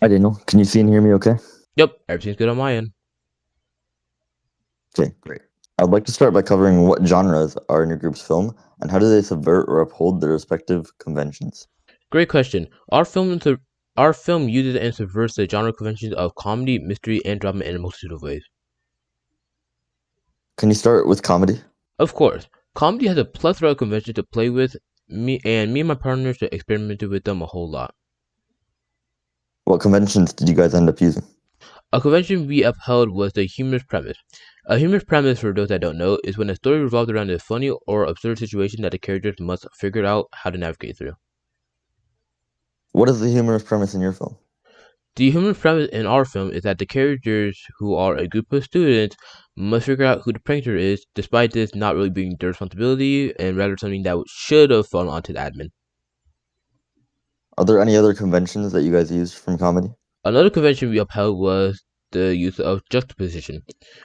Hi, Daniel. Can you see and hear me okay? Yep, everything's good on my end. Okay, great. I'd like to start by covering what genres are in your group's film and how do they subvert or uphold their respective conventions. Great question. Our film uses and subverts the genre conventions of comedy, mystery, and drama in a multitude of ways. Can you start with comedy? Of course, comedy has a plethora of conventions to play with. Me and my partners experimented with them a whole lot. What conventions did you guys end up using? A convention we upheld was the humorous premise. A humorous premise, for those that don't know, is when a story revolves around a funny or absurd situation that the characters must figure out how to navigate through. What is the humorous premise in your film? The human premise in our film is that the characters, who are a group of students, must figure out who the prankster is, despite this not really being their responsibility and rather something that should have fallen onto the admin. Are there any other conventions that you guys used from comedy? Another convention we upheld was the use of juxtaposition,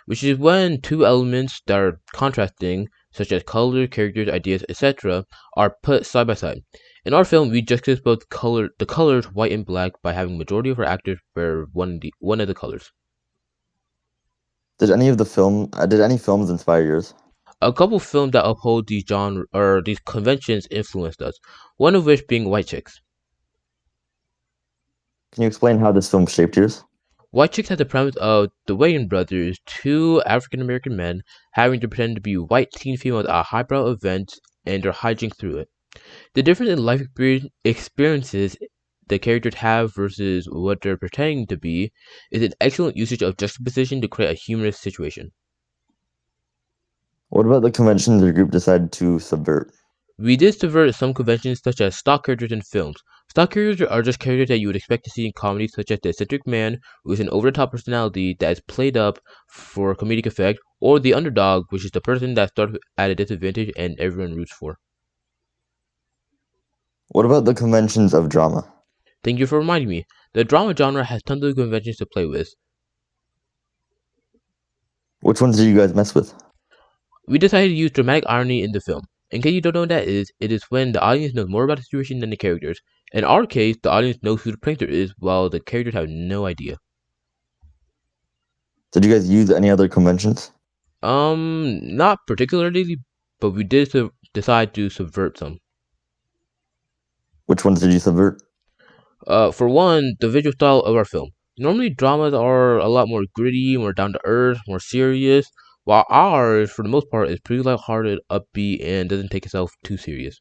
which is when two elements that are contrasting, such as color, characters, ideas, etc., are put side by side. In our film, we juxtapose the colors white and black by having majority of our actors wear one of the colors. Did any films inspire yours? A couple films that uphold these genre or these conventions influenced us. One of which being White Chicks. Can you explain how this film shaped yours? White Chicks had the premise of the Wayans brothers, two African American men, having to pretend to be white teen females at a highbrow event and their hijinks through it. The difference in experiences the characters have versus what they're pretending to be is an excellent usage of juxtaposition to create a humorous situation. What about the conventions your group decided to subvert? We did subvert some conventions such as stock characters in films. Stock characters are just characters that you would expect to see in comedies, such as the eccentric man who is an over-the-top personality that is played up for comedic effect, or the underdog, which is the person that starts at a disadvantage and everyone roots for. What about the conventions of drama? Thank you for reminding me. The drama genre has tons of conventions to play with. Which ones did you guys mess with? We decided to use dramatic irony in the film. In case you don't know what that is, it is when the audience knows more about the situation than the characters. In our case, the audience knows who the prankster is, while the characters have no idea. Did you guys use any other conventions? Not particularly, but we did decide to subvert some. Which ones did you subvert? For one, the visual style of our film. Normally, dramas are a lot more gritty, more down to earth, more serious, while ours, for the most part, is pretty lighthearted, upbeat, and doesn't take itself too serious.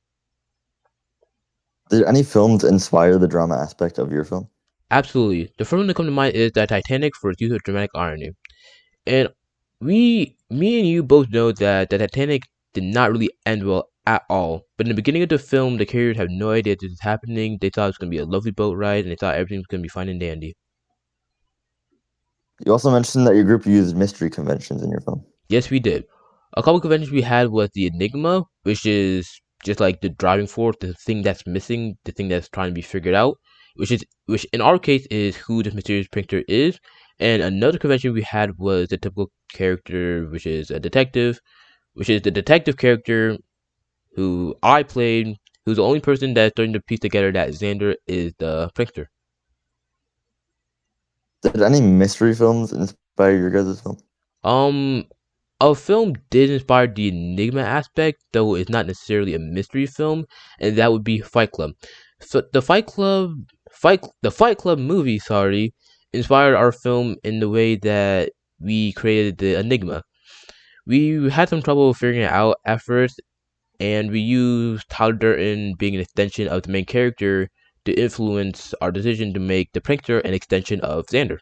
Did any films inspire the drama aspect of your film? Absolutely. The first one to come to mind is the Titanic for its use of dramatic irony. And me and you both know that the Titanic did not really end well at all. But in the beginning of the film, the characters have no idea this is happening. They thought it was going to be a lovely boat ride, and they thought everything was going to be fine and dandy. You also mentioned that your group used mystery conventions in your film. Yes, we did. A couple conventions we had was the Enigma, which is just like the driving force, the thing that's missing, the thing that's trying to be figured out, which in our case is who this mysterious prankster is. And another convention we had was the typical character, which is a detective, which is the detective character who I played, who's the only person that's starting to piece together that Xander is the prankster. Did any mystery films inspire your guys' film? Um, a film did inspire the enigma aspect, though it's not necessarily a mystery film, and that would be Fight Club. So the Fight Club movie, sorry, inspired our film in the way that we created the enigma. We had some trouble figuring it out at first, and we used Tyler Durden being an extension of the main character to influence our decision to make the prankster an extension of Xander.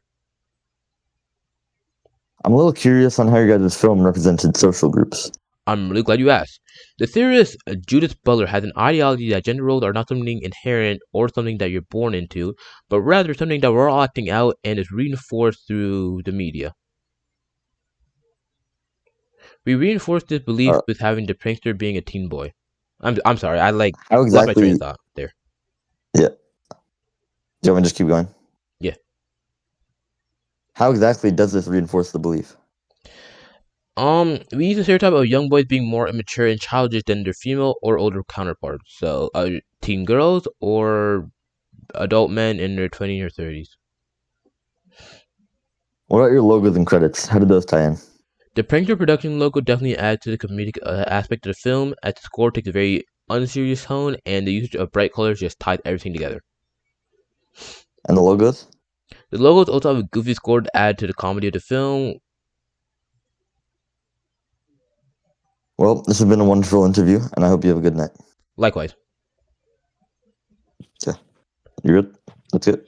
I'm a little curious on how your guys' film represented social groups. I'm really glad you asked. The theorist Judith Butler has an ideology that gender roles are not something inherent or something that you're born into, but rather something that we're all acting out and is reinforced through the media. We reinforce this belief Uh, with having the prankster being a teen boy. I'm sorry, I like how lost my train of exactly? thought there. Yeah. Do you want me to just keep going? Yeah. How exactly does this reinforce the belief? We use a stereotype of young boys being more immature and childish than their female or older counterparts. So, teen girls or adult men in their 20s or 30s. What about your logos and credits? How did those tie in? The Prankster production logo definitely adds to the comedic aspect of the film, as the score takes a very unserious tone, and the usage of bright colors just ties everything together. And the logos? The logos also have a goofy score to add to the comedy of the film. Well, this has been a wonderful interview, and I hope you have a good night. Likewise. Okay. You good? That's it.